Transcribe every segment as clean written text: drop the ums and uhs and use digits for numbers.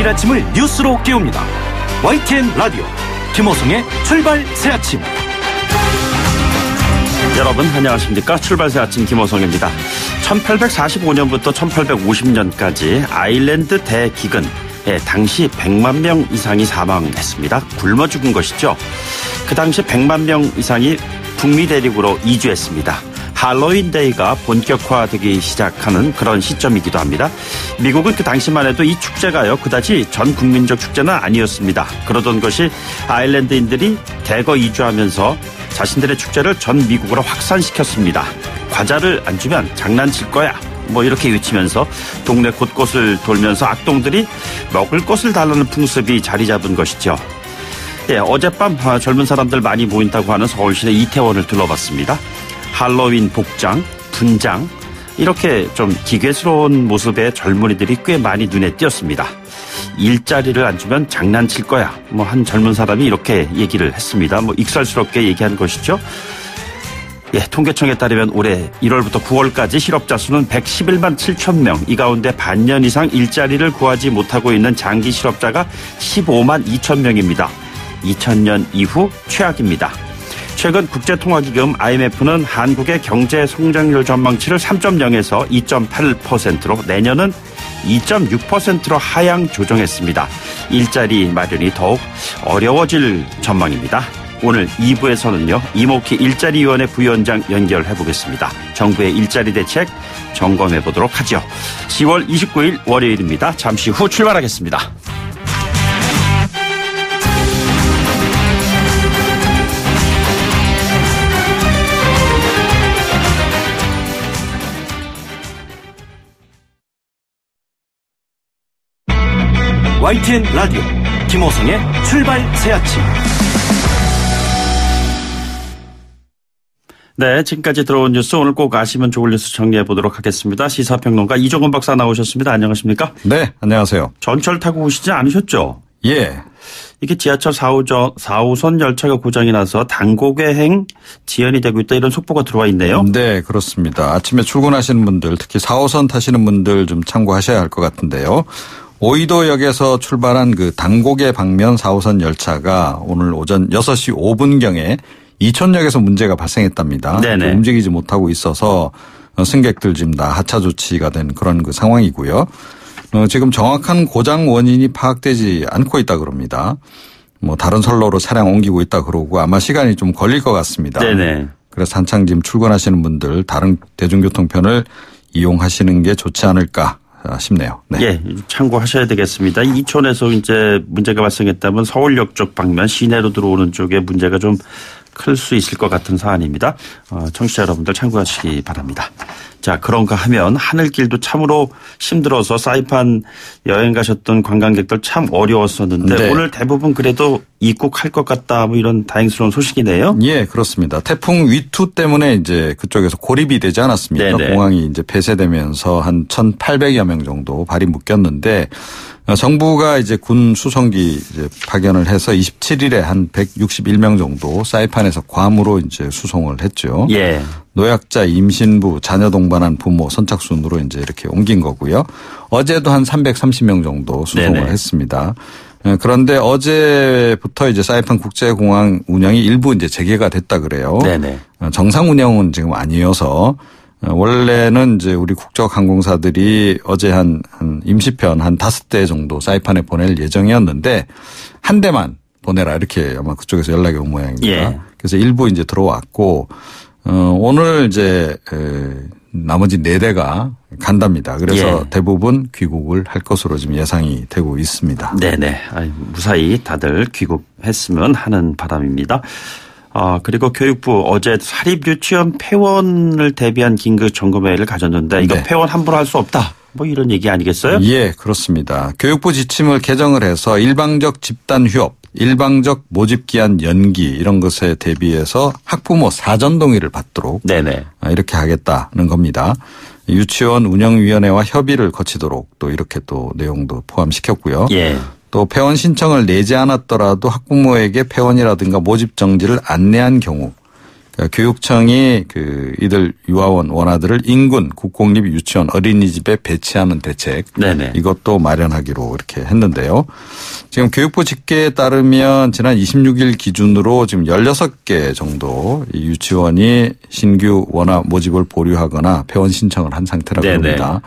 매일 아침을 뉴스로 깨웁니다. YTN 라디오 김호성의 출발 새아침. 여러분 안녕하십니까? 출발 새아침 김호성입니다. 1845년부터 1850년까지 아일랜드 대기근에 당시 100만 명 이상이 사망했습니다. 굶어 죽은 것이죠. 그 당시 100만 명 이상이 북미 대륙으로 이주했습니다. 할로윈 데이가 본격화되기 시작하는 그런 시점이기도 합니다. 미국은 그 당시만 해도 이 축제가요 그다지 전 국민적 축제는 아니었습니다. 그러던 것이 아일랜드인들이 대거 이주하면서 자신들의 축제를 전 미국으로 확산시켰습니다. 과자를 안 주면 장난칠 거야 뭐 이렇게 외치면서 동네 곳곳을 돌면서 악동들이 먹을 것을 달라는 풍습이 자리 잡은 것이죠. 예, 어젯밤 젊은 사람들 많이 모인다고 하는 서울시내 이태원을 둘러봤습니다. 할로윈 복장, 분장 이렇게 좀 기괴스러운 모습의 젊은이들이 꽤 많이 눈에 띄었습니다. 일자리를 안 주면 장난칠 거야. 뭐 한 젊은 사람이 이렇게 얘기를 했습니다. 뭐 익살스럽게 얘기한 것이죠. 예, 통계청에 따르면 올해 1월부터 9월까지 실업자 수는 111만 7천 명. 이 가운데 반년 이상 일자리를 구하지 못하고 있는 장기 실업자가 15만 2천 명입니다. 2000년 이후 최악입니다. 최근 국제통화기금 IMF는 한국의 경제 성장률 전망치를 3.0에서 2.8%로 내년은 2.6%로 하향 조정했습니다. 일자리 마련이 더욱 어려워질 전망입니다. 오늘 2부에서는요. 이모키 일자리위원회 부위원장 연결해 보겠습니다. 정부의 일자리 대책 점검해 보도록 하죠. 10월 29일 월요일입니다. 잠시 후 출발하겠습니다. YTN 라디오 김호성의 출발 새아침. 네, 지금까지 들어온 뉴스 오늘 꼭 아시면 좋을 뉴스 정리해 보도록 하겠습니다. 시사평론가 이종건 박사 나오셨습니다. 안녕하십니까? 네, 안녕하세요. 전철 타고 오시지 않으셨죠? 예. 이게 지하철 4호선 열차가 고장이 나서 단고개행 지연이 되고 있다 이런 속보가 들어와 있네요. 네, 그렇습니다. 아침에 출근하시는 분들 특히 4호선 타시는 분들 좀 참고하셔야 할 것 같은데요. 오이도역에서 출발한 그 단고개 방면 4호선 열차가 오늘 오전 6시 5분경에 이촌역에서 문제가 발생했답니다. 네네. 움직이지 못하고 있어서 승객들 지금 다 하차 조치가 된 그런 그 상황이고요. 지금 정확한 고장 원인이 파악되지 않고 있다 그럽니다. 뭐 다른 선로로 차량 옮기고 있다 그러고 아마 시간이 좀 걸릴 것 같습니다. 네네. 그래서 한창 지금 출근하시는 분들 다른 대중교통편을 이용하시는 게 좋지 않을까 싶네요. 네. 예, 참고하셔야 되겠습니다. 이촌에서 이제 문제가 발생했다면 서울역 쪽 방면 시내로 들어오는 쪽에 문제가 좀 클 수 있을 것 같은 사안입니다. 청취자 여러분들 참고하시기 바랍니다. 자, 그런가 하면 하늘길도 참으로 힘들어서 사이판 여행 가셨던 관광객들 참 어려웠었는데 네. 오늘 대부분 그래도 입국할 것 같다 뭐 이런 다행스러운 소식이네요. 예, 그렇습니다. 태풍 위투 때문에 이제 그쪽에서 고립이 되지 않았습니까? 네네. 공항이 이제 폐쇄되면서 한 1,800여 명 정도 발이 묶였는데 정부가 이제 군 수송기 이제 파견을 해서 27일에 한 161명 정도 사이판에서 괌으로 이제 수송을 했죠. 예. 노약자, 임신부, 자녀 동반한 부모 선착순으로 이제 이렇게 옮긴 거고요. 어제도 한 330명 정도 수송을 네네. 했습니다. 그런데 어제부터 이제 사이판 국제공항 운영이 일부 이제 재개가 됐다 그래요. 네네. 정상 운영은 지금 아니어서 원래는 이제 우리 국적 항공사들이 어제 한 임시편 한 5대 정도 사이판에 보낼 예정이었는데 한 대만 보내라 이렇게 아마 그쪽에서 연락이 온 모양입니다. 예. 그래서 일부 이제 들어왔고 오늘 이제 나머지 4대가 간답니다. 그래서 예. 대부분 귀국을 할 것으로 지금 예상이 되고 있습니다. 네네. 무사히 다들 귀국했으면 하는 바람입니다. 그리고 교육부 어제 사립유치원 폐원을 대비한 긴급 점검회의를 가졌는데 이거 네. 폐원 함부로 할 수 없다. 뭐 이런 얘기 아니겠어요? 예, 그렇습니다. 교육부 지침을 개정을 해서 일방적 집단 휴업, 일방적 모집 기한 연기 이런 것에 대비해서 학부모 사전 동의를 받도록 네네. 이렇게 하겠다는 겁니다. 유치원 운영위원회와 협의를 거치도록 또 이렇게 또 내용도 포함시켰고요. 예. 또 폐원 신청을 내지 않았더라도 학부모에게 폐원이라든가 모집 정지를 안내한 경우 그러니까 교육청이 이들 유아원 원아들을 인근 국공립 유치원 어린이집에 배치하는 대책 네네. 이것도 마련하기로 이렇게 했는데요. 지금 교육부 집계에 따르면 지난 26일 기준으로 지금 16개 정도 이 유치원이 신규 원아 모집을 보류하거나 폐원 신청을 한 상태라고 합니다.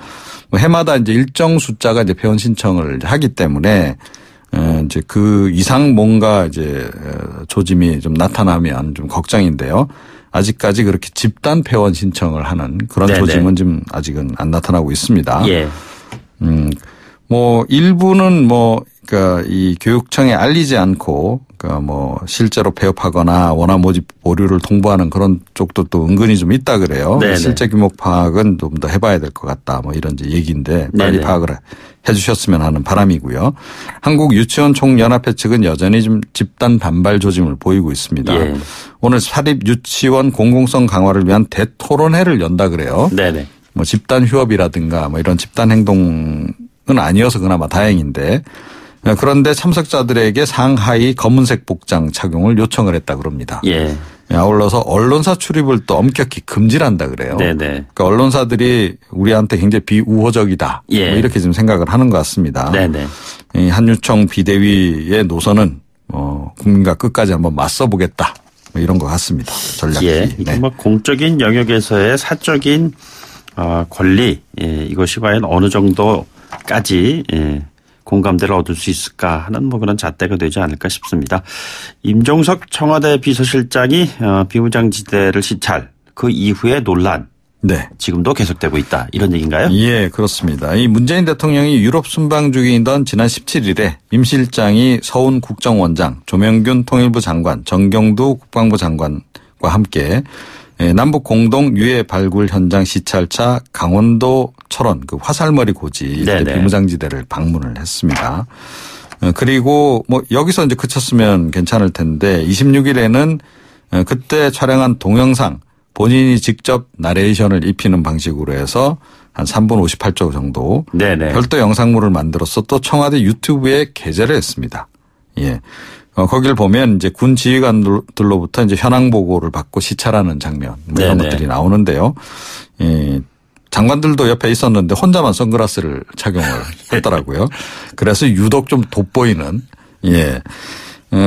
해마다 이제 일정 숫자가 이제 폐원 신청을 하기 때문에 이제 그 이상 뭔가 이제 조짐이 좀 나타나면 좀 걱정인데요. 아직까지 그렇게 집단 폐원 신청을 하는 그런 네네. 조짐은 지금 아직은 안 나타나고 있습니다. 예. 뭐 일부는 그러니까 이 교육청에 알리지 않고 그러니까 뭐 실제로 폐업하거나 원아 모집 보류를 통보하는 그런 쪽도 또 은근히 좀 있다 그래요. 네네. 실제 규모 파악은 좀 더 해봐야 될 것 같다. 뭐 이런 이제 얘기인데 빨리 네네. 파악을 해주셨으면 하는 바람이고요. 한국 유치원 총연합회 측은 여전히 좀 집단 반발 조짐을 보이고 있습니다. 예. 오늘 사립 유치원 공공성 강화를 위한 대토론회를 연다 그래요. 네네. 뭐 집단 휴업이라든가 뭐 이런 집단 행동은 아니어서 그나마 다행인데 그런데 참석자들에게 상하이 검은색 복장 착용을 요청을 했다 그럽니다. 예. 아울러서 언론사 출입을 또 엄격히 금지한다 그래요. 네네. 그러니까 언론사들이 우리한테 굉장히 비우호적이다. 예. 뭐 이렇게 지금 생각을 하는 것 같습니다. 네네. 이 한유총 비대위의 노선은 국민과 끝까지 한번 맞서보겠다. 뭐 이런 것 같습니다. 전략이. 예. 이게 뭐 공적인 영역에서의 사적인 권리 이것이 과연 어느 정도까지 공감대를 얻을 수 있을까 하는 뭐 그런 잣대가 되지 않을까 싶습니다. 임종석 청와대 비서실장이 비무장지대를 시찰 그 이후의 논란 네. 지금도 계속되고 있다 이런 얘기인가요? 예, 그렇습니다. 이 문재인 대통령이 유럽 순방 중이던 지난 17일에 임 실장이 서훈 국정원장, 조명균 통일부 장관, 정경두 국방부 장관과 함께 남북 공동 유해 발굴 현장 시찰차 강원도 철원 그 화살머리 고지 비무장지대를 방문을 했습니다. 그리고 뭐 여기서 이제 그쳤으면 괜찮을 텐데 26일에는 그때 촬영한 동영상 본인이 직접 나레이션을 입히는 방식으로 해서 한 3분 58초 정도 네네. 별도 영상물을 만들어서 또 청와대 유튜브에 게재를 했습니다. 예. 거기를 보면 이제 군 지휘관들로부터 이제 현황 보고를 받고 시찰하는 장면 뭐 이런 것들이 나오는데요. 장관들도 옆에 있었는데 혼자만 선글라스를 착용을 했더라고요. 그래서 유독 좀 돋보이는 예.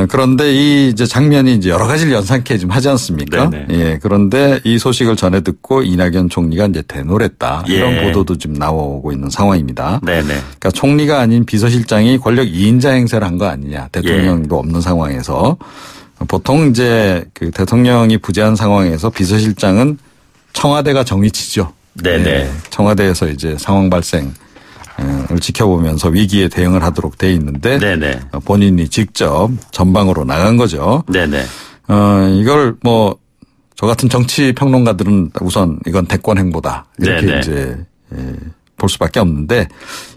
그런데 이 이제 장면이 이제 여러 가지를 연상케 좀 하지 않습니까? 네네. 예. 그런데 이 소식을 전해 듣고 이낙연 총리가 이제 대노랬다. 이런 보도도 지금 나오고 있는 상황입니다. 네네. 그러니까 총리가 아닌 비서실장이 권력 2인자 행세를 한 거 아니냐. 대통령도 없는 상황에서 보통 이제 그 대통령이 부재한 상황에서 비서실장은 청와대가 정위치죠. 네네. 예. 청와대에서 이제 상황 발생 을 지켜보면서 위기에 대응을 하도록 돼 있는데 네네. 본인이 직접 전방으로 나간 거죠. 네네. 이걸 뭐 저 같은 정치 평론가들은 우선 이건 대권 행보다 이렇게 네네. 이제 볼 수밖에 없는데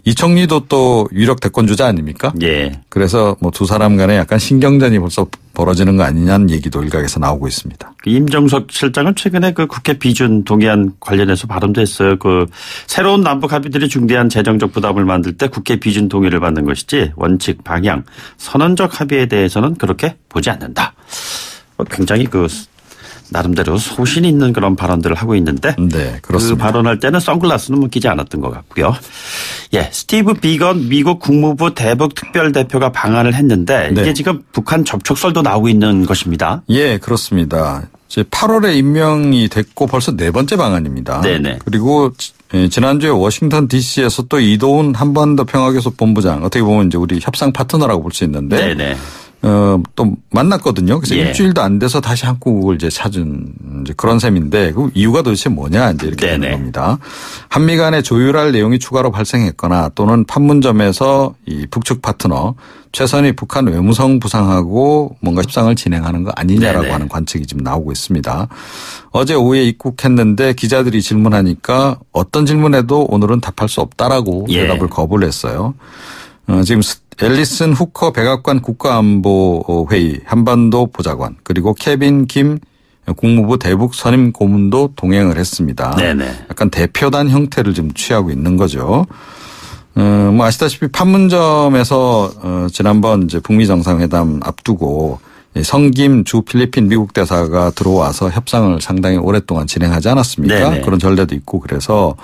이 총리도 또 유력 대권 주자 아닙니까? 예. 그래서 뭐 두 사람 간에 약간 신경전이 벌써 벌어지는 거 아니냐는 얘기도 일각에서 나오고 있습니다. 임종석 실장은 최근에 그 국회 비준 동의안 관련해서 발언도 했어요. 그 새로운 남북 합의들이 중대한 재정적 부담을 만들 때 국회 비준 동의를 받는 것이지 원칙 방향 선언적 합의에 대해서는 그렇게 보지 않는다. 굉장히 그 나름대로 소신 있는 그런 발언들을 하고 있는데 네, 그렇습니다. 그 발언할 때는 선글라스는 뭐 끼지 않았던 것 같고요. 예, 스티브 비건 미국 국무부 대북 특별대표가 방한을 했는데 이게 지금 북한 접촉설도 나오고 있는 것입니다. 예, 그렇습니다. 이제 8월에 임명이 됐고 벌써 네 번째 방한입니다. 네네. 그리고 지난주에 워싱턴 DC에서 또 이도훈 한반도 평화교섭 본부장 어떻게 보면 이제 우리 협상 파트너라고 볼 수 있는데 네네. 또 만났거든요. 그래서 예. 일주일도 안 돼서 다시 한국을 이제 찾은 이제 그런 셈인데 그 이유가 도대체 뭐냐 이제 이렇게 되는 겁니다. 한미 간에 조율할 내용이 추가로 발생했거나 또는 판문점에서 이 북측 파트너 최선희 북한 외무성 부상하고 뭔가 협상을 진행하는 거 아니냐라고 네네. 하는 관측이 지금 나오고 있습니다. 어제 오후에 입국했는데 기자들이 질문하니까 어떤 질문에도 오늘은 답할 수 없다라고 대답을 거부를 했어요. 지금 앨리슨 후커 백악관 국가안보회의 한반도 보좌관 그리고 케빈 김 국무부 대북 선임 고문도 동행을 했습니다. 네네. 약간 대표단 형태를 좀 취하고 있는 거죠. 뭐 아시다시피 판문점에서 지난번 이제 북미 정상회담 앞두고 성김 주 필리핀 미국 대사가 들어와서 협상을 상당히 오랫동안 진행하지 않았습니까? 네네. 그런 전례도 있고 그래서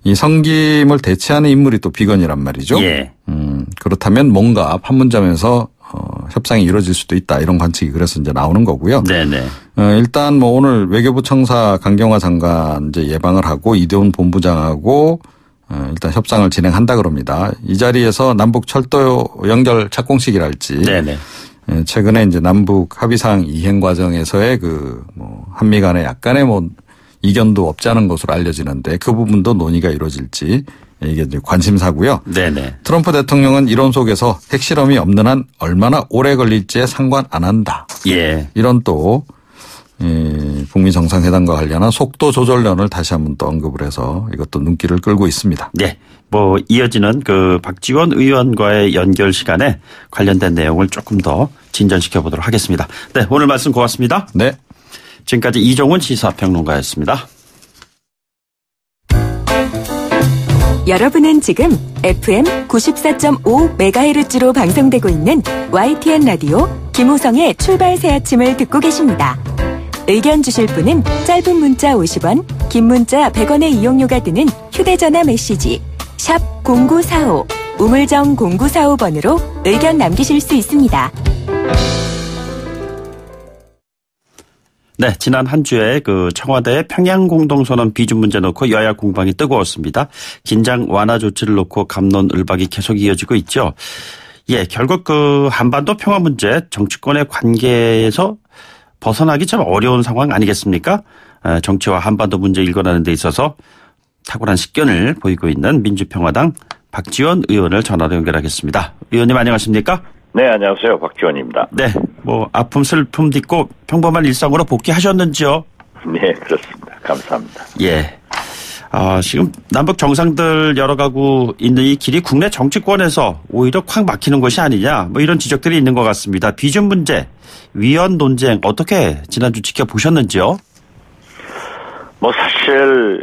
이 성김을 대체하는 인물이 또 비건이란 말이죠. 예. 그렇다면 뭔가 판문점에서 협상이 이루어질 수도 있다 이런 관측이 그래서 이제 나오는 거고요. 네네. 일단 뭐 오늘 외교부 청사 강경화 장관 이제 예방을 하고 이대훈 본부장하고 일단 협상을 진행한다 그럽니다. 이 자리에서 남북 철도 연결 착공식이랄지. 네네. 최근에 이제 남북 합의사항 이행 과정에서의 뭐 한미 간에 약간의 뭐 이견도 없지 않은 것으로 알려지는데 그 부분도 논의가 이루어질지 이게 이제 관심사고요. 네네. 트럼프 대통령은 이론 속에서 핵실험이 없는 한 얼마나 오래 걸릴지에 상관 안 한다. 예. 이런 또 북미 정상회담과 관련한 속도 조절론을 다시 한번 또 언급을 해서 이것도 눈길을 끌고 있습니다. 네. 뭐 이어지는 그 박지원 의원과의 연결 시간에 관련된 내용을 조금 더 진전시켜 보도록 하겠습니다. 네. 오늘 말씀 고맙습니다. 네. 지금까지 이종훈 시사평론가였습니다. 여러분은 지금 FM 94.5MHz로 방송되고 있는 YTN 라디오 김호성의 출발 새 아침을 듣고 계십니다. 의견 주실 분은 짧은 문자 50원, 긴 문자 100원의 이용료가 드는 휴대전화 메시지 샵 0945, 우물정 0945번으로 의견 남기실 수 있습니다. 네, 지난 한 주에 그 청와대 평양 공동선언 비준 문제 놓고 여야 공방이 뜨거웠습니다. 긴장 완화 조치를 놓고 갑론을박이 계속 이어지고 있죠. 예, 결국 그 한반도 평화 문제 정치권의 관계에서 벗어나기 참 어려운 상황 아니겠습니까? 정치와 한반도 문제 일관하는 데 있어서 탁월한 식견을 보이고 있는 민주평화당 박지원 의원을 전화로 연결하겠습니다. 의원님 안녕하십니까? 네, 안녕하세요. 박지원입니다. 네, 뭐 아픔 슬픔 딛고 평범한 일상으로 복귀하셨는지요? 네, 그렇습니다. 감사합니다. 예. 지금 남북 정상들 여러 가구 있는 이 길이 국내 정치권에서 오히려 콱 막히는 것이 아니냐 뭐 이런 지적들이 있는 것 같습니다. 비준 문제, 위헌 논쟁 어떻게 지난주 지켜보셨는지요? 뭐 사실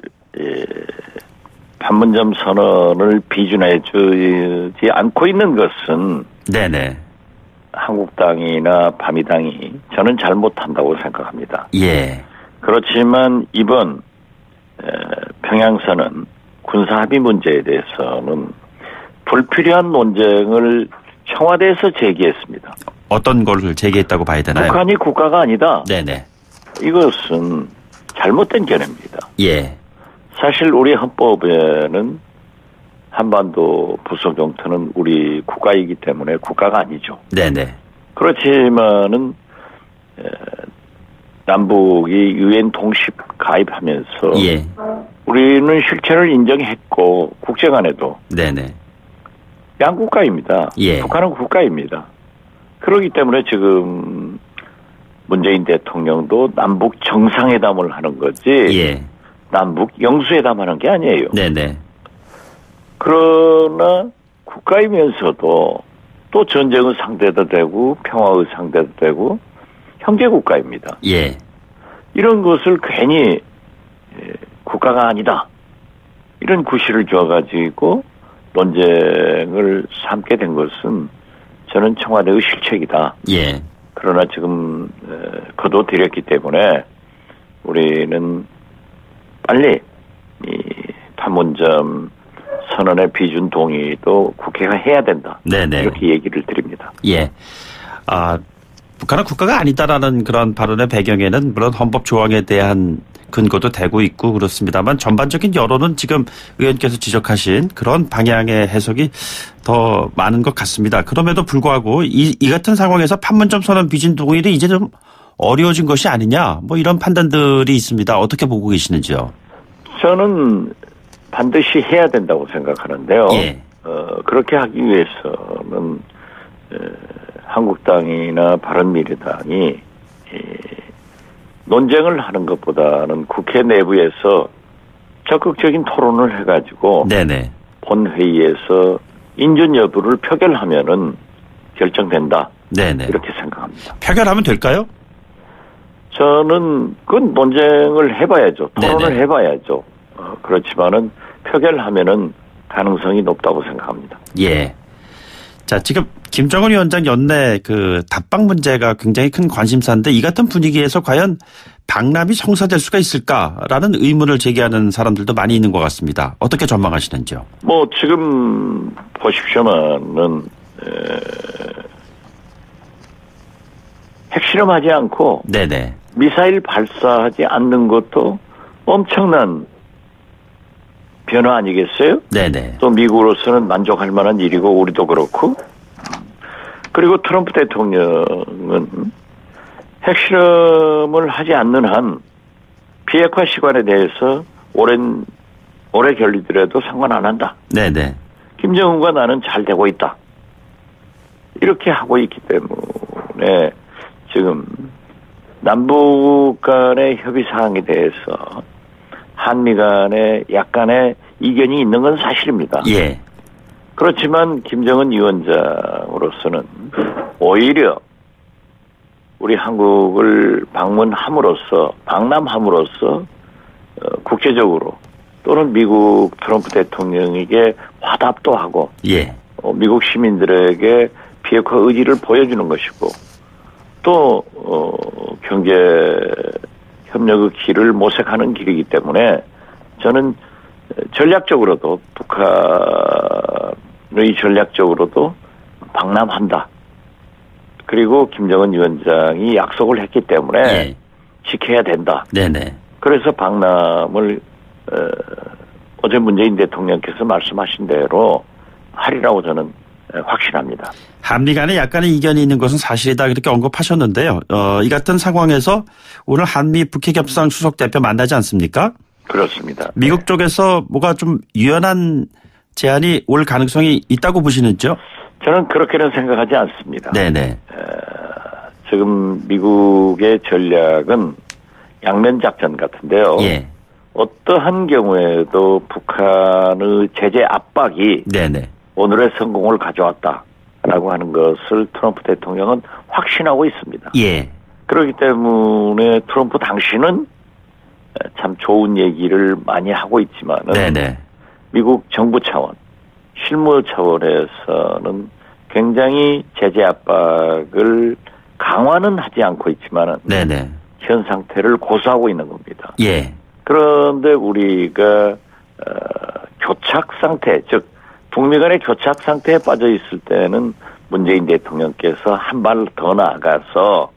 판문점 선언을 비준해 주지 않고 있는 것은 네네. 한국당이나 바미당이 저는 잘못한다고 생각합니다. 예. 그렇지만 이번 평양선언 군사합의 문제에 대해서는 불필요한 논쟁을 청와대에서 제기했습니다. 어떤 걸 제기했다고 봐야 되나요? 북한이 국가가 아니다. 네네. 이것은 잘못된 견해입니다. 예. 사실 우리 헌법에는 한반도 부속영토는 우리 국가이기 때문에 국가가 아니죠. 네네. 그렇지만은 남북이 유엔 동식 가입하면서 예. 우리는 실체를 인정했고 국제간에도 네네. 양국가입니다. 예. 북한은 국가입니다. 그렇기 때문에 지금 문재인 대통령도 남북 정상회담을 하는 거지 예. 남북 영수회담하는 게 아니에요. 네네. 그러나 국가이면서도 또 전쟁의 상대도 되고 평화의 상대도 되고 형제국가입니다. 예. 이런 것을 괜히 국가가 아니다. 이런 구실을 줘가지고 논쟁을 삼게 된 것은 저는 청와대의 실책이다. 예. 그러나 지금 거둬들였기 때문에 우리는 빨리 이 판문점 선언의 비준 동의도 국회가 해야 된다. 네네. 이렇게 얘기를 드립니다. 예. 북한은 국가가 아니다라는 그런 발언의 배경에는 물론 헌법 조항에 대한 근거도 되고 있고 그렇습니다만 전반적인 여론은 지금 의원께서 지적하신 그런 방향의 해석이 더 많은 것 같습니다. 그럼에도 불구하고 이 같은 상황에서 판문점 선언 비준 동의를 이제 좀 어려워진 것이 아니냐 뭐 이런 판단들이 있습니다. 어떻게 보고 계시는지요? 저는 반드시 해야 된다고 생각하는데요. 예. 그렇게 하기 위해서는 한국당이나 바른미래당이 논쟁을 하는 것보다는 국회 내부에서 적극적인 토론을 해가지고 네네. 본회의에서 인준 여부를 표결하면은 결정된다. 네네. 이렇게 생각합니다. 표결하면 될까요? 저는 그건 논쟁을 해봐야죠. 토론을 네네. 해봐야죠. 그렇지만은 표결하면은 가능성이 높다고 생각합니다. 예. 자, 지금 김정은 위원장 연내 그 답방 문제가 굉장히 큰 관심사인데 이 같은 분위기에서 과연 방남이 성사될 수가 있을까라는 의문을 제기하는 사람들도 많이 있는 것 같습니다. 어떻게 전망하시는지요? 뭐 지금 보십시오만은 핵실험하지 않고 네네. 미사일 발사하지 않는 것도 엄청난 변화 아니겠어요? 네네. 또 미국으로서는 만족할 만한 일이고 우리도 그렇고. 그리고 트럼프 대통령은 핵실험을 하지 않는 한 비핵화 시간에 대해서 오래 결리더라도 상관 안 한다. 네네. 김정은과 나는 잘 되고 있다. 이렇게 하고 있기 때문에 지금 남북 간의 협의 사항에 대해서 한미 간에 약간의 이견이 있는 건 사실입니다. 예. 그렇지만 김정은 위원장으로서는 오히려 우리 한국을 방남함으로써 국제적으로 또는 미국 트럼프 대통령에게 화답도 하고 예. 미국 시민들에게 비핵화 의지를 보여주는 것이고 또 경제 협력의 길을 모색하는 길이기 때문에 저는 전략적으로도 북한의 전략적으로도 방남한다. 그리고 김정은 위원장이 약속을 했기 때문에 예. 지켜야 된다. 네네. 그래서 방남을 어제 문재인 대통령께서 말씀하신 대로 하리라고 저는 확신합니다. 한미 간에 약간의 이견이 있는 것은 사실이다 그렇게 언급하셨는데요. 이 같은 상황에서 오늘 한미 북핵협상 수석 대표 만나지 않습니까? 그렇습니다. 미국 쪽에서 뭐가 좀 유연한 제안이 올 가능성이 있다고 보시는지요? 저는 그렇게는 생각하지 않습니다. 네네. 지금 미국의 전략은 양면 작전 같은데요. 예. 어떠한 경우에도 북한의 제재 압박이 네네. 오늘의 성공을 가져왔다라고 하는 것을 트럼프 대통령은 확신하고 있습니다. 예. 그렇기 때문에 트럼프 당시는 참 좋은 얘기를 많이 하고 있지만은 네네. 미국 정부 차원, 실무 차원에서는 굉장히 제재 압박을 강화는 하지 않고 있지만은 네네. 현 상태를 고수하고 있는 겁니다. 예. 그런데 우리가 교착 상태, 즉 북미 간의 교착 상태에 빠져 있을 때는 문재인 대통령께서 한 발 더 나아가서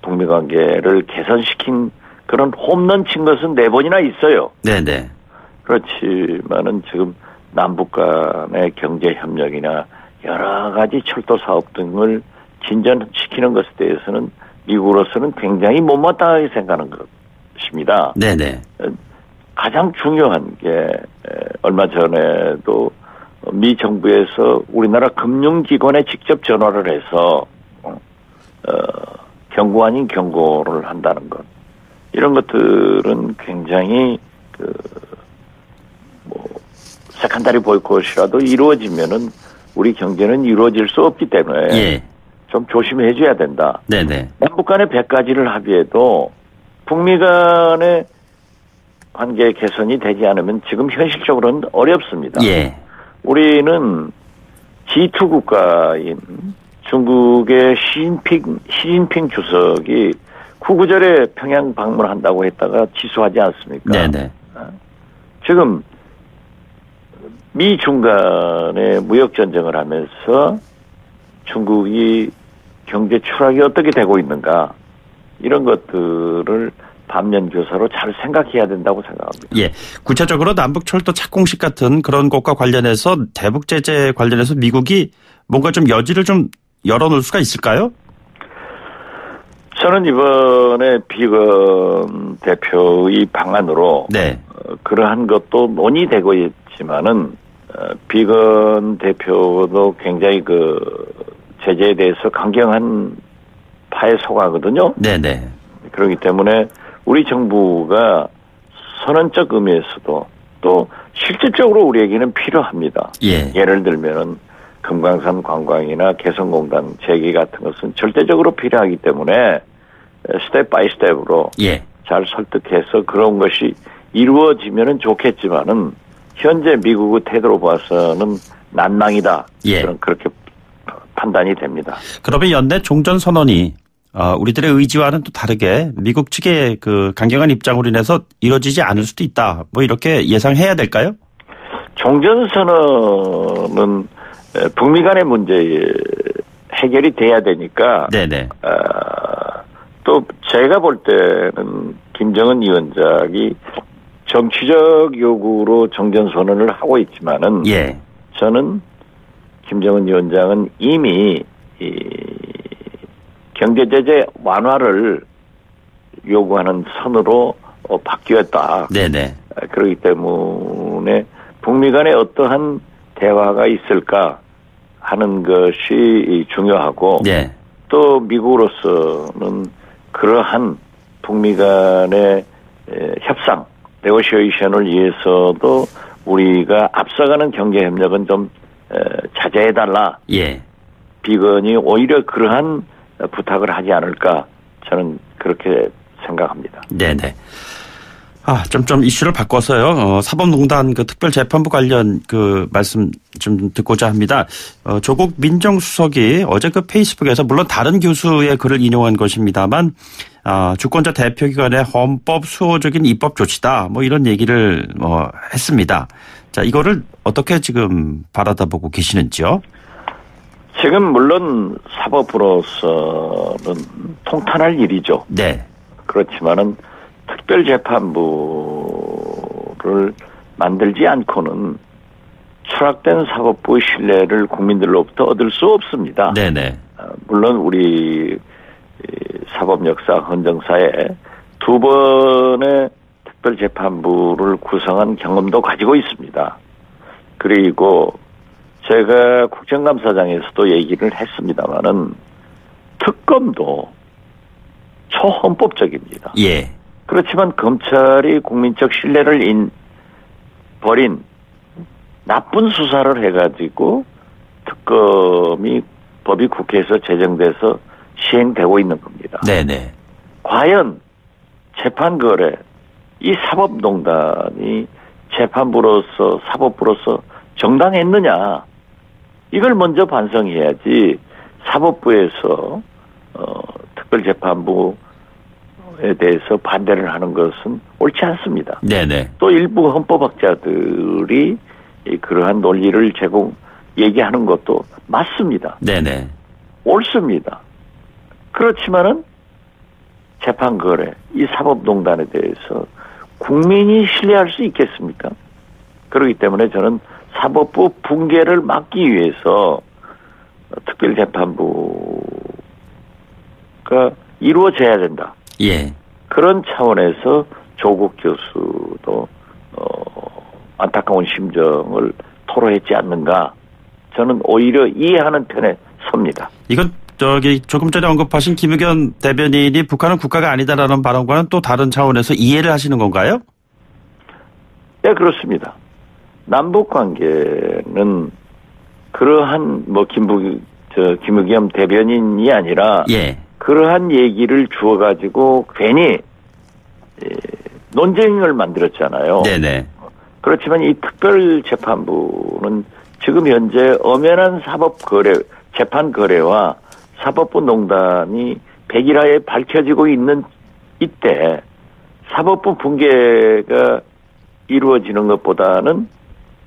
북미 관계를 개선시킨 그런 홈런 친 것은 4번이나 있어요. 네네. 그렇지만은 지금 남북 간의 경제 협력이나 여러 가지 철도 사업 등을 진전시키는 것에 대해서는 미국으로서는 굉장히 못마땅하게 생각하는 것입니다. 네네. 가장 중요한 게 얼마 전에도 미 정부에서 우리나라 금융기관에 직접 전화를 해서 경고 아닌 경고를 한다는 것. 이런 것들은 굉장히 세컨다리 보이콧이라도 이루어지면은 우리 경제는 이루어질 수 없기 때문에 예. 좀 조심해 줘야 된다. 네네. 남북 간의 100가지를 합의해도 북미 간의 관계 개선이 되지 않으면 지금 현실적으로는 어렵습니다. 예. 우리는 G2 국가인 중국의 시진핑 주석이 구구절에 평양 방문한다고 했다가 취소하지 않습니까? 네네. 지금 미중 간의 무역 전쟁을 하면서 중국이 경제 추락이 어떻게 되고 있는가 이런 것들을 반면 교사로 잘 생각해야 된다고 생각합니다. 예. 구체적으로 남북철도 착공식 같은 그런 것과 관련해서 대북 제재 관련해서 미국이 뭔가 좀 여지를 좀 열어놓을 수가 있을까요? 저는 이번에 비건 대표의 방안으로 네. 그러한 것도 논의되고 있지만은 비건 대표도 굉장히 제재에 대해서 강경한 파에 속하거든요. 네네. 그렇기 때문에 우리 정부가 선언적 의미에서도 또 실질적으로 우리에게는 필요합니다. 예. 예를 들면은 금강산 관광이나 개성공단 재개 같은 것은 절대적으로 필요하기 때문에 스텝 바이 스텝으로 예. 잘 설득해서 그런 것이 이루어지면은 좋겠지만은 현재 미국의 태도로 봐서는 난망이다. 예. 저는 그렇게 판단이 됩니다. 그러면 연내 종전 선언이 우리들의 의지와는 또 다르게 미국 측의 그 강경한 입장으로 인해서 이루어지지 않을 수도 있다. 뭐 이렇게 예상해야 될까요? 종전 선언은 북미 간의 문제 해결이 돼야 되니까. 네네. 또 제가 볼 때는 김정은 위원장이 정치적 요구로 종전 선언을 하고 있지만은. 예. 저는 김정은 위원장은 이미 경제 제재 완화를 요구하는 선으로 바뀌었다. 네네. 그렇기 때문에 북미 간에 어떠한 대화가 있을까 하는 것이 중요하고 네. 또 미국으로서는 그러한 북미 간의 협상, 네고시에이션을 위해서도 우리가 앞서가는 경제협력은 좀 자제해달라. 예. 비건이 오히려 그러한 부탁을 하지 않을까 저는 그렇게 생각합니다. 네네. 좀 이슈를 바꿔서요. 사법농단 그 특별재판부 관련 그 말씀 좀 듣고자 합니다. 조국 민정수석이 어제 그 페이스북에서 물론 다른 교수의 글을 인용한 것입니다만 주권자 대표기관의 헌법 수호적인 입법 조치다. 뭐 이런 얘기를 했습니다. 자, 이거를 어떻게 지금 바라다보고 계시는지요? 지금 물론 사법부로서는 통탄할 일이죠. 네. 그렇지만은 특별재판부를 만들지 않고는 추락된 사법부의 신뢰를 국민들로부터 얻을 수 없습니다. 네네. 물론 우리 사법 역사 헌정사에 두 번의 특별재판부를 구성한 경험도 가지고 있습니다. 그리고 제가 국정감사장에서도 얘기를 했습니다마는 특검도 초헌법적입니다. 예. 그렇지만 검찰이 국민적 신뢰를 버린 나쁜 수사를 해가지고 특검이 법이 국회에서 제정돼서 시행되고 있는 겁니다. 네네. 과연 재판거래, 이 사법농단이 재판부로서 사법부로서 정당했느냐, 이걸 먼저 반성해야지 사법부에서 특별재판부에 대해서 반대를 하는 것은 옳지 않습니다. 네네. 또 일부 헌법학자들이 그러한 논리를 얘기하는 것도 맞습니다. 네네. 옳습니다. 그렇지만은 재판거래, 이 사법농단에 대해서 국민이 신뢰할 수 있겠습니까? 그렇기 때문에 저는 사법부 붕괴를 막기 위해서 특별재판부가 이루어져야 된다. 예. 그런 차원에서 조국 교수도 안타까운 심정을 토로했지 않는가. 저는 오히려 이해하는 편에 섭니다. 이건 조금 전에 언급하신 김의겸 대변인이 북한은 국가가 아니다라는 발언과는 또 다른 차원에서 이해를 하시는 건가요? 네, 그렇습니다. 남북 관계는 그러한 김의겸 대변인이 아니라 예. 그러한 얘기를 주어가지고 괜히 논쟁을 만들었잖아요. 네네. 그렇지만 이 특별재판부는 지금 현재 엄연한 재판 거래와 사법부 농단이 백일하에 밝혀지고 있는 이때 사법부 붕괴가 이루어지는 것보다는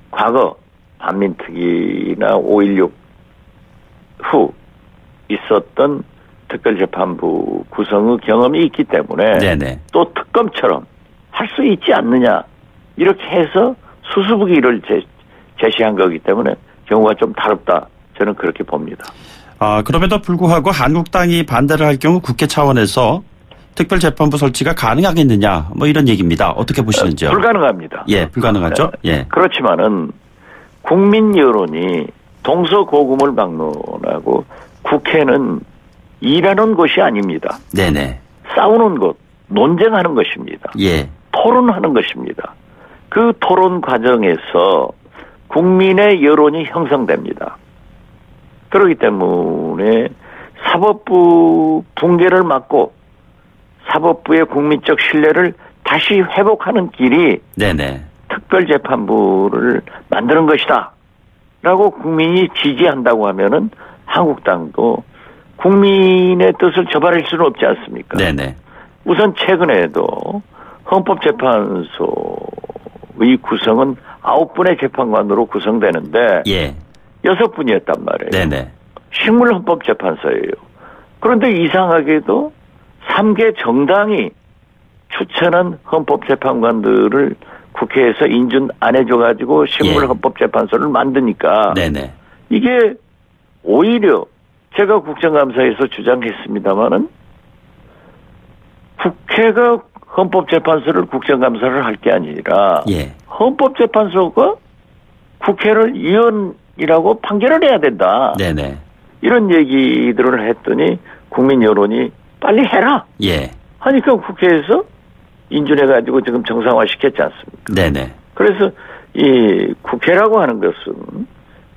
과거 반민특위나 5.16 후 있었던 특별재판부 구성의 경험이 있기 때문에 네네. 또 특검처럼 할 수 있지 않느냐 이렇게 해서 수수부기를 제시한 거기 때문에 경우가 좀 다릅다. 저는 그렇게 봅니다. 그럼에도 불구하고 한국당이 반대를 할 경우 국회 차원에서 특별재판부 설치가 가능하겠느냐 뭐 이런 얘기입니다. 어떻게 보시는지요? 불가능합니다. 예, 불가능하죠. 예. 그렇지만은 국민 여론이 동서고금을 막론하고 국회는 일하는 곳이 아닙니다. 네네. 싸우는 곳, 논쟁하는 것입니다. 예. 토론하는 것입니다. 그 토론 과정에서 국민의 여론이 형성됩니다. 그렇기 때문에 사법부 붕괴를 막고 사법부의 국민적 신뢰를 다시 회복하는 길이 네네. 특별재판부를 만드는 것이다. 라고 국민이 지지한다고 하면은 한국당도 국민의 뜻을 저버릴 수는 없지 않습니까? 네네. 우선 최근에도 헌법재판소의 구성은 9분의 재판관으로 구성되는데 예. 6분이었단 말이에요. 네네. 식물헌법재판소예요. 그런데 이상하게도 3개 정당이 추천한 헌법재판관들을 국회에서 인준 안 해줘가지고 식물헌법재판소를 만드니까 네네. 이게 오히려 제가 국정감사에서 주장했습니다마는 국회가 헌법재판소를 국정감사를 할 게 아니라 예. 헌법재판소가 국회를 위헌이라고 판결을 해야 된다. 네네. 이런 얘기들을 했더니 국민 여론이 빨리 해라. 예. 하니까 국회에서 인준해가지고 지금 정상화시켰지 않습니까? 네네. 그래서 이 국회라고 하는 것은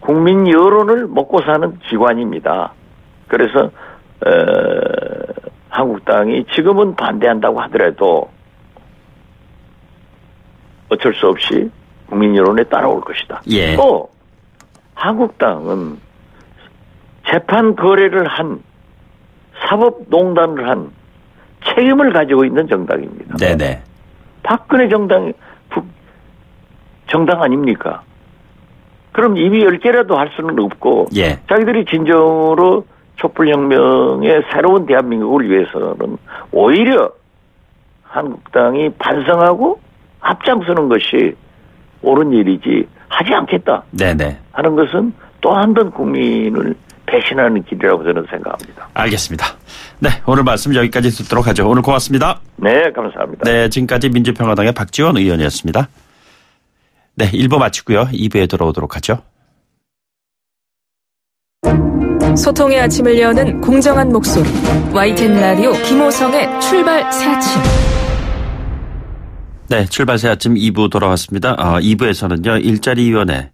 국민 여론을 먹고 사는 기관입니다. 그래서 한국당이 지금은 반대한다고 하더라도 어쩔 수 없이 국민 여론에 따라올 것이다. 예. 또 한국당은 재판 거래를 한 사법농단을 한 책임을 가지고 있는 정당입니다. 네네. 박근혜 정당 아닙니까? 그럼 입이 10개라도 할 수는 없고 예. 자기들이 진정으로 촛불혁명의 새로운 대한민국을 위해서는 오히려 한국당이 반성하고 앞장서는 것이 옳은 일이지 하지 않겠다 네네. 하는 것은 또 한 번 국민을 배신하는 길이라고 저는 생각합니다. 알겠습니다. 네, 오늘 말씀 여기까지 듣도록 하죠. 오늘 고맙습니다. 네, 감사합니다. 네, 지금까지 민주평화당의 박지원 의원이었습니다. 네, 1부 마치고요. 2부에 돌아오도록 하죠. 소통의 아침을 여는 공정한 목소리 YTN 라디오 김호성의 출발 새 아침. 네, 출발 새 아침 2부 돌아왔습니다. 2부에서는요. 일자리위원회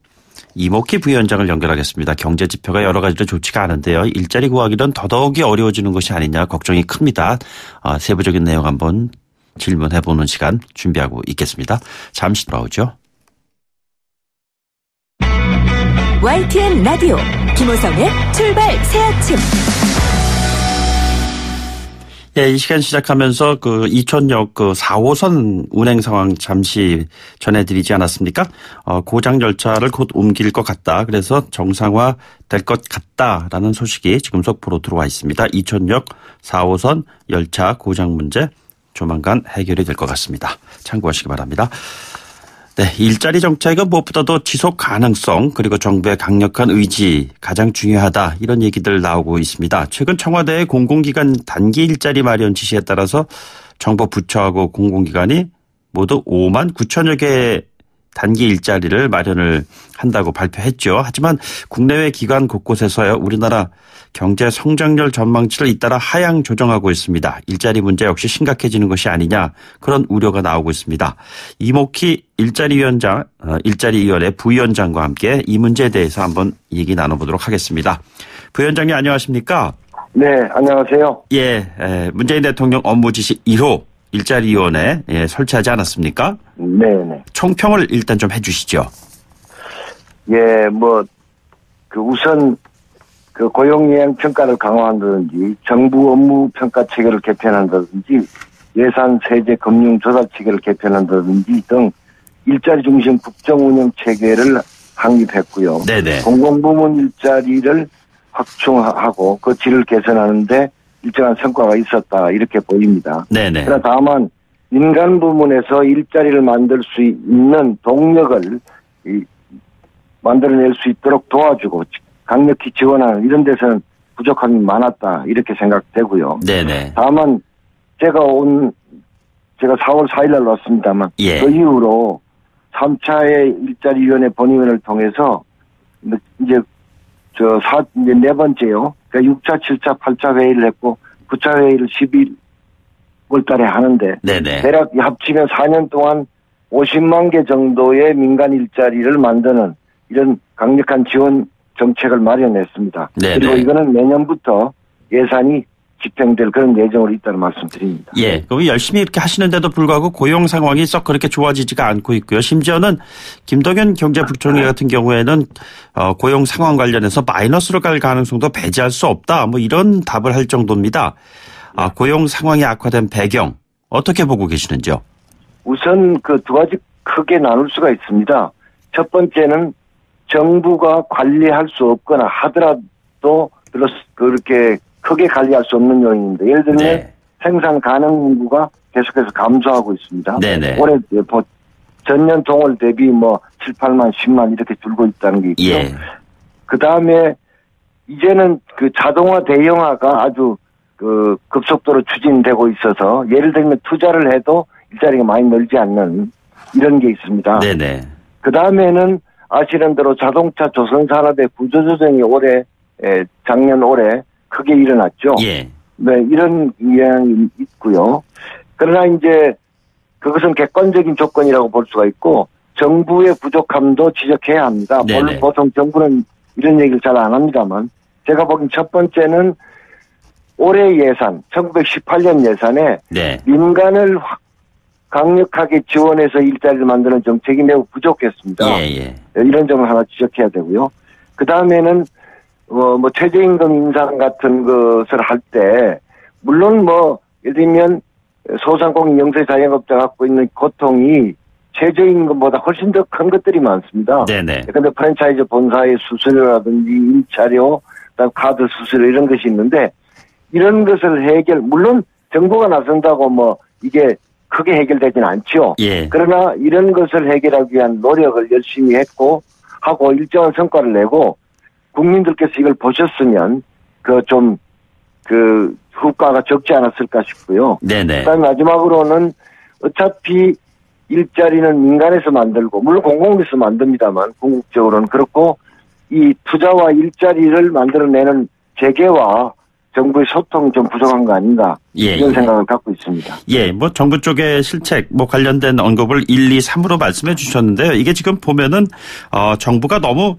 이목희 부위원장을 연결하겠습니다. 경제 지표가 여러 가지로 좋지가 않은데요. 일자리 구하기는 더더욱이 어려워지는 것이 아니냐 걱정이 큽니다. 세부적인 내용 한번 질문해보는 시간 준비하고 있겠습니다. 잠시 돌아오죠. YTN 라디오 김호성의 출발 새 아침. 예, 이 시간 시작하면서 이촌역 4호선 운행 상황 잠시 전해드리지 않았습니까? 고장 열차를 곧 옮길 것 같다. 그래서 정상화 될 것 같다라는 소식이 지금 속보로 들어와 있습니다. 이촌역 4호선 열차 고장 문제 조만간 해결이 될 것 같습니다. 참고하시기 바랍니다. 네, 일자리 정책은 무엇보다도 지속 가능성 그리고 정부의 강력한 의지 가장 중요하다 이런 얘기들 나오고 있습니다. 최근 청와대의 공공기관 단기 일자리 마련 지시에 따라서 정부 부처하고 공공기관이 모두 5만 9천여 개의 단기 일자리를 마련을 한다고 발표했죠. 하지만 국내외 기관 곳곳에서요 우리나라 경제 성장률 전망치를 잇따라 하향 조정하고 있습니다. 일자리 문제 역시 심각해지는 것이 아니냐 그런 우려가 나오고 있습니다. 이목희 일자리위원회 부위원장과 함께 이 문제에 대해서 한번 얘기 나눠보도록 하겠습니다. 부위원장님 안녕하십니까? 네, 안녕하세요. 예, 문재인 대통령 업무 지시 1호 일자리위원회 설치하지 않았습니까? 네네. 총평을 일단 좀 해주시죠. 예, 우선 고용예행 평가를 강화한다든지 정부 업무 평가 체계를 개편한다든지 예산 세제 금융 조달 체계를 개편한다든지 등 일자리 중심 국정 운영 체계를 확립했고요. 네네. 공공부문 일자리를 확충하고 그 질을 개선하는데 일정한 성과가 있었다 이렇게 보입니다. 네네. 그러나 다만 민간 부문에서 일자리를 만들 수 있는 동력을 만들어낼 수 있도록 도와주고 강력히 지원하는 이런 데서는 부족함이 많았다 이렇게 생각되고요. 네네. 다만 제가 4월 4일 날 왔습니다만 예. 그 이후로 3차의 일자리위원회 본위원회를 통해서 이제 네 번째요. 그러니까 6차, 7차, 8차 회의를 했고 9차 회의를 12월 달에 하는데 네네. 대략 합치면 4년 동안 50만 개 정도의 민간 일자리를 만드는 이런 강력한 지원 정책을 마련했습니다. 네네. 그리고 이거는 내년부터 예산이 집행될 그런 예정으로 있다는 말씀드립니다. 예. 그럼 열심히 이렇게 하시는데도 불구하고 고용 상황이 썩 그렇게 좋아지지가 않고 있고요. 심지어는 김덕연 경제부총리 같은 경우에는 고용 상황 관련해서 마이너스로 갈 가능성도 배제할 수 없다. 뭐 이런 답을 할 정도입니다. 고용 상황이 악화된 배경 어떻게 보고 계시는지요? 우선 그 두 가지 크게 나눌 수가 있습니다. 첫 번째는 정부가 관리할 수 없거나 하더라도 그렇게 크게 관리할 수 없는 요인입니다. 예를 들면 네. 생산 가능 인구가 계속해서 감소하고 있습니다. 네네. 올해 전년 동월 대비 7, 8만, 10만 이렇게 줄고 있다는 게 있고요. 예. 그 다음에 이제는 그 자동화 대형화가 아주 그 급속도로 추진되고 있어서 예를 들면 투자를 해도 일자리가 많이 늘지 않는 이런 게 있습니다. 네네. 그 다음에는 아시는 대로 자동차 조선산업의 구조조정이 작년 올해 크게 일어났죠. 예. 네, 이런 영향이 있고요. 그러나 이제 그것은 객관적인 조건이라고 볼 수가 있고 정부의 부족함도 지적해야 합니다. 네네. 보통 정부는 이런 얘기를 잘 안 합니다만 제가 보기엔 첫 번째는 올해 예산, 1918년 예산에 네. 민간을 강력하게 지원해서 일자리를 만드는 정책이 매우 부족했습니다. 예. 이런 점을 하나 지적해야 되고요. 그 다음에는 최저임금 인상 같은 것을 할 때 물론 예를 들면 소상공인 영세 자영업자가 갖고 있는 고통이 최저임금보다 훨씬 더 큰 것들이 많습니다. 네네. 그런데 프랜차이즈 본사의 수수료라든지 임차료, 그다음 카드 수수료 이런 것이 있는데 이런 것을 물론 정부가 나선다고 이게 크게 해결되지는 않죠. 예. 그러나 이런 것을 해결하기 위한 노력을 열심히 하고 일정한 성과를 내고 국민들께서 이걸 보셨으면 그 효과가 적지 않았을까 싶고요. 네네. 그다음에 마지막으로는 어차피 일자리는 민간에서 만들고 물론 공공에서 만듭니다만 궁극적으로는 그렇고 이 투자와 일자리를 만들어내는 재계와 정부의 소통이 좀 부족한 거 아닌가 이런 생각을 갖고 있습니다. 예, 정부 쪽의 실책 관련된 언급을 1, 2, 3으로 말씀해 주셨는데요. 이게 지금 보면은 정부가 너무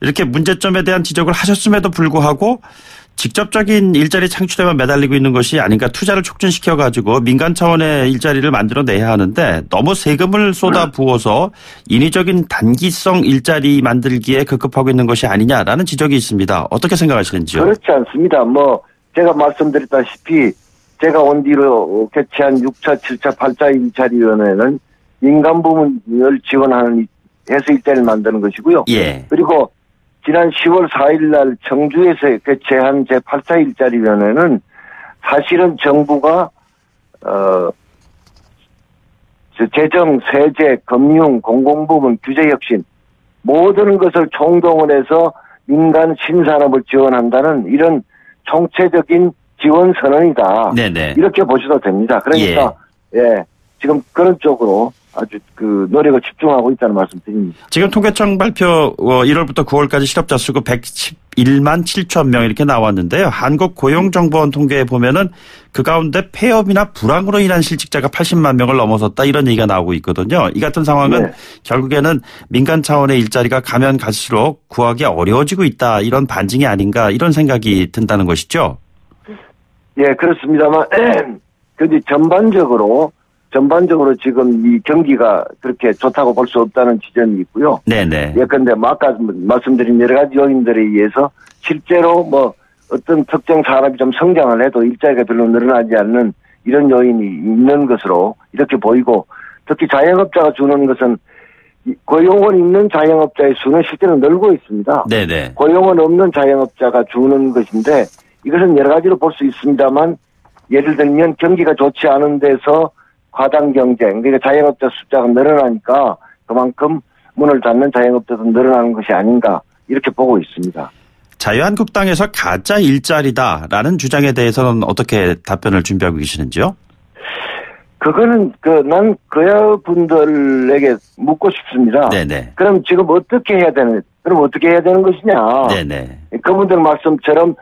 이렇게 문제점에 대한 지적을 하셨음에도 불구하고 직접적인 일자리 창출에만 매달리고 있는 것이 아닌가 투자를 촉진시켜가지고 민간 차원의 일자리를 만들어내야 하는데 너무 세금을 쏟아부어서 인위적인 단기성 일자리 만들기에 급급하고 있는 것이 아니냐라는 지적이 있습니다. 어떻게 생각하시는지요? 그렇지 않습니다. 제가 말씀드렸다시피 제가 온 뒤로 개최한 6차, 7차, 8차 일자리위원회는 민간 부문을 지원하는 해서 일자리를 만드는 것이고요. 예. 그리고 지난 10월 4일 날 청주에서 개최한 제8차 일자리위원회는 사실은 정부가 재정, 세제, 금융, 공공부문, 규제혁신 모든 것을 총동원해서 민간 신산업을 지원한다는 이런 총체적인 지원 선언이다. 네네. 이렇게 보셔도 됩니다. 그러니까 지금 그런 쪽으로 아주 노력을 집중하고 있다는 말씀 드립니다. 지금 통계청 발표 1월부터 9월까지 실업자 수가 111만 7천 명 이렇게 나왔는데요. 한국고용정보원 통계에 보면은 그 가운데 폐업이나 불황으로 인한 실직자가 80만 명을 넘어섰다 이런 얘기가 나오고 있거든요. 이 같은 상황은 결국에는 민간 차원의 일자리가 가면 갈수록 구하기 어려워지고 있다 이런 반증이 아닌가 이런 생각이 든다는 것이죠. 예, 그렇습니다만 근데 전반적으로 지금 이 경기가 그렇게 좋다고 볼 수 없다는 지점이 있고요. 네네. 예컨대 아까 말씀드린 여러 가지 요인들에 의해서 실제로 어떤 특정 산업이 좀 성장을 해도 일자리가 별로 늘어나지 않는 이런 요인이 있는 것으로 이렇게 보이고 특히 자영업자가 주는 것은 고용은 있는 자영업자의 수는 실제로 늘고 있습니다. 네네. 고용은 없는 자영업자가 주는 것인데 이것은 여러 가지로 볼 수 있습니다만 예를 들면 경기가 좋지 않은 데서 과당 경쟁, 그러니까 자영업자 숫자가 늘어나니까 그만큼 문을 닫는 자영업자도 늘어나는 것이 아닌가 이렇게 보고 있습니다. 자유한국당에서 가짜 일자리다라는 주장에 대해서는 어떻게 답변을 준비하고 계시는지요? 그거는 난 여분들에게 묻고 싶습니다. 네네. 그럼 지금 어떻게 해야 되는 것이냐? 네네. 그분들 말씀처럼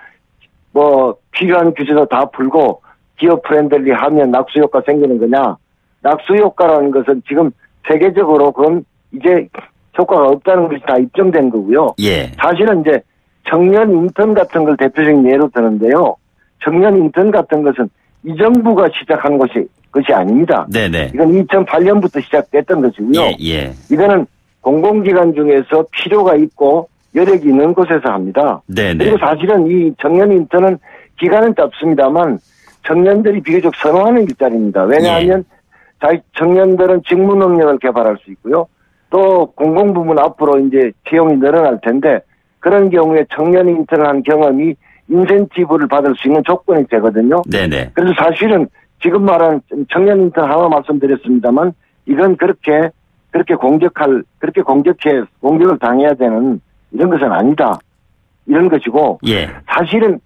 필요한 규제도 다 풀고 기업 프렌들리 하면 낙수 효과 생기는 거냐? 낙수 효과라는 것은 지금 세계적으로 그건 이제 효과가 없다는 것이 다 입증된 거고요. 예. 사실은 이제 청년 인턴 같은 걸 대표적인 예로 드는데요. 청년 인턴 같은 것은 이 정부가 시작한 것이 아닙니다. 네네. 이건 2008년부터 시작됐던 것이고요. 예. 이거는 공공기관 중에서 필요가 있고 여력이 있는 곳에서 합니다. 네네. 그리고 사실은 이 청년 인턴은 기간은 짧습니다만 청년들이 비교적 선호하는 일자리입니다. 왜냐하면 청년들은 직무 능력을 개발할 수 있고요. 또 공공부문 앞으로 이제 채용이 늘어날 텐데 그런 경우에 청년 인턴을 한 경험이 인센티브를 받을 수 있는 조건이 되거든요. 네네. 그래서 사실은 지금 말한 청년 인턴 하나 말씀드렸습니다만 이건 그렇게 공격을 당해야 되는 이런 것은 아니다. 이런 것이고. 예. 사실은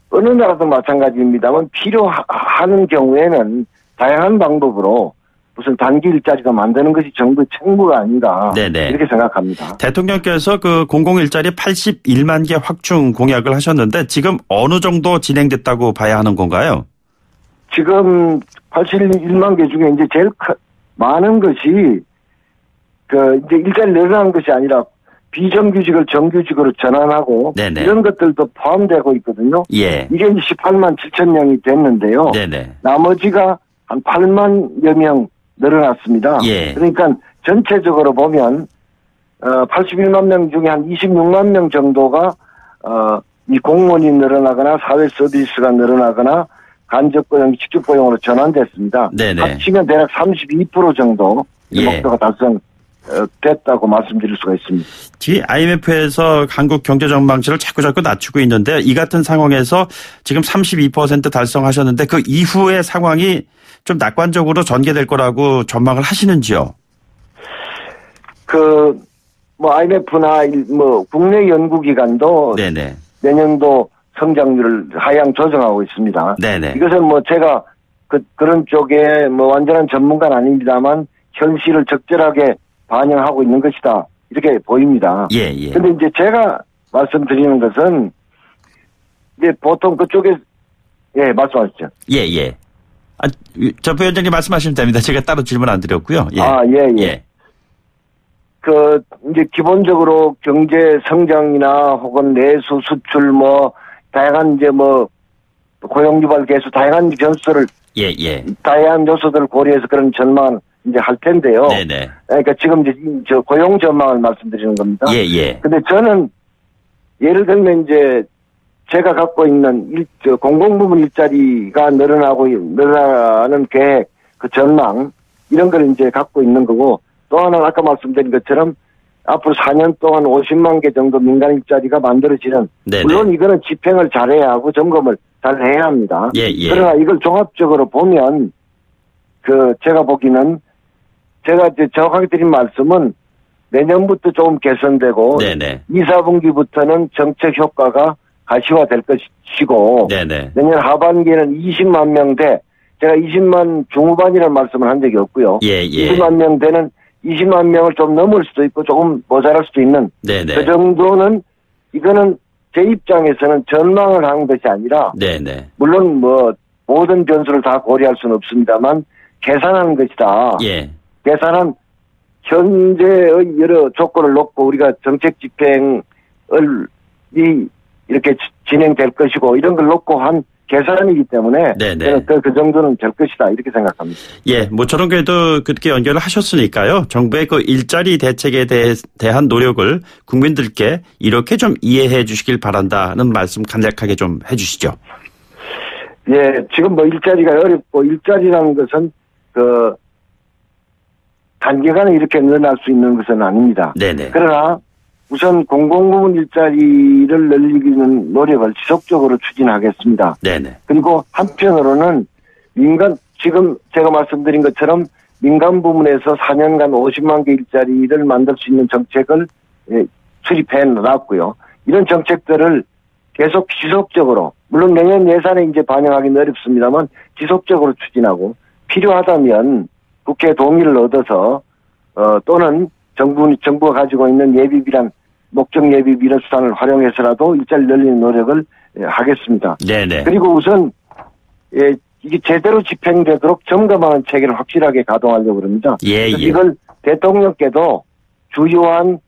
어느 나라도 마찬가지입니다만 필요하는 경우에는 다양한 방법으로 무슨 단기 일자리도 만드는 것이 정부의 책무가 아닌가. 네네. 이렇게 생각합니다. 대통령께서 그 공공일자리 81만 개 확충 공약을 하셨는데 지금 어느 정도 진행됐다고 봐야 하는 건가요? 지금 81만 개 중에 이제 제일 많은 것이 이제 일자리 늘어나는 것이 아니라 비정규직을 정규직으로 전환하고 네네. 이런 것들도 포함되고 있거든요. 예. 이게 이제 18만 7천 명이 됐는데요. 네네. 나머지가 한 8만여 명 늘어났습니다. 예. 그러니까 전체적으로 보면 81만 명 중에 한 26만 명 정도가 이 공무원이 늘어나거나 사회 서비스가 늘어나거나 간접 고용, 직접 고용으로 전환됐습니다. 네네. 합치면 대략 32% 정도 목표가 달성됐다고 말씀드릴 수가 있습니다. 지금 IMF에서 한국 경제 전망치를 자꾸 낮추고 있는데 이 같은 상황에서 지금 32% 달성하셨는데 그 이후의 상황이 좀 낙관적으로 전개될 거라고 전망을 하시는지요? IMF나 국내 연구기관도 네네. 내년도 성장률을 하향 조정하고 있습니다. 네네. 이것은 제가 그런 쪽에 완전한 전문가는 아닙니다만 현실을 적절하게 반영하고 있는 것이다. 이렇게 보입니다. 예. 근데 이제 제가 말씀드리는 것은 이제 보통 그쪽에 말씀하시죠. 예. 저 부위원장님 말씀하시면 됩니다. 제가 따로 질문 안 드렸고요. 예. 예. 이제 기본적으로 경제 성장이나 혹은 내수 수출 다양한 이제 고용 유발 개수 다양한 변수를 다양한 요소들을 고려해서 그런 전망을 이제 할 텐데요. 네네. 그러니까 지금 이제 저 고용 전망을 말씀드리는 겁니다. 예. 근데 저는 예를 들면 이제 제가 갖고 있는 공공부문 일자리가 늘어나는 계획, 그 전망 이런 걸 이제 갖고 있는 거고 또 하나 아까 말씀드린 것처럼 앞으로 4년 동안 50만 개 정도 민간 일자리가 만들어지는 네네. 물론 이거는 집행을 잘해야 하고 점검을 잘 해야 합니다. 예. 그러나 이걸 종합적으로 보면 제가 보기는 제가 이제 정확하게 드린 말씀은 내년부터 조금 개선되고 네네. 2, 4분기부터는 정책 효과가 가시화될 것이고 네네. 내년 하반기에는 20만 명대 제가 20만 중후반이라는 말씀을 한 적이 없고요. 예. 20만 명대는 20만 명을 좀 넘을 수도 있고 조금 모자랄 수도 있는 네네. 그 정도는 이거는 제 입장에서는 전망을 하는 것이 아니라 네네. 물론 모든 변수를 다 고려할 수는 없습니다만 계산하는 것이다. 예. 계산한 현재의 여러 조건을 놓고 우리가 정책 집행을 이렇게 진행될 것이고 이런 걸 놓고 한 계산이기 때문에 네네. 그 정도는 될 것이다 이렇게 생각합니다. 예, 저런 그래도 그렇게 연결을 하셨으니까요. 정부의 그 일자리 대책에 대한 노력을 국민들께 이렇게 좀 이해해 주시길 바란다는 말씀 간략하게 좀 해주시죠. 예, 지금 일자리가 어렵고 일자리라는 것은 단기간에 이렇게 늘어날 수 있는 것은 아닙니다. 네네. 그러나 우선 공공부문 일자리를 늘리는 노력을 지속적으로 추진하겠습니다. 네네. 그리고 한편으로는 지금 제가 말씀드린 것처럼 민간 부문에서 4년간 50만 개 일자리를 만들 수 있는 정책을 수립해 놨고요. 이런 정책들을 계속 지속적으로 물론 내년 예산에 이제 반영하기는 어렵습니다만 지속적으로 추진하고 필요하다면 국회 동의를 얻어서 또는 정부가 가지고 있는 예비비란 목적 예비비 이런 수단을 활용해서라도 일자리 늘리는 노력을 하겠습니다. 네네. 그리고 우선 이게 제대로 집행되도록 점검하는 체계를 확실하게 가동하려고 합니다. 예. 이걸 대통령께도 주요한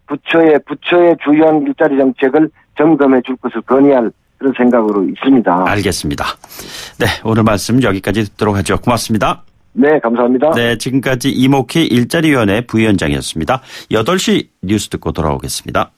부처의 주요한 일자리 정책을 점검해 줄 것을 건의할 그런 생각으로 있습니다. 알겠습니다. 네, 오늘 말씀 여기까지 듣도록 하죠. 고맙습니다. 네, 감사합니다. 네, 지금까지 이목희 일자리위원회 부위원장이었습니다. 8시 뉴스 듣고 돌아오겠습니다.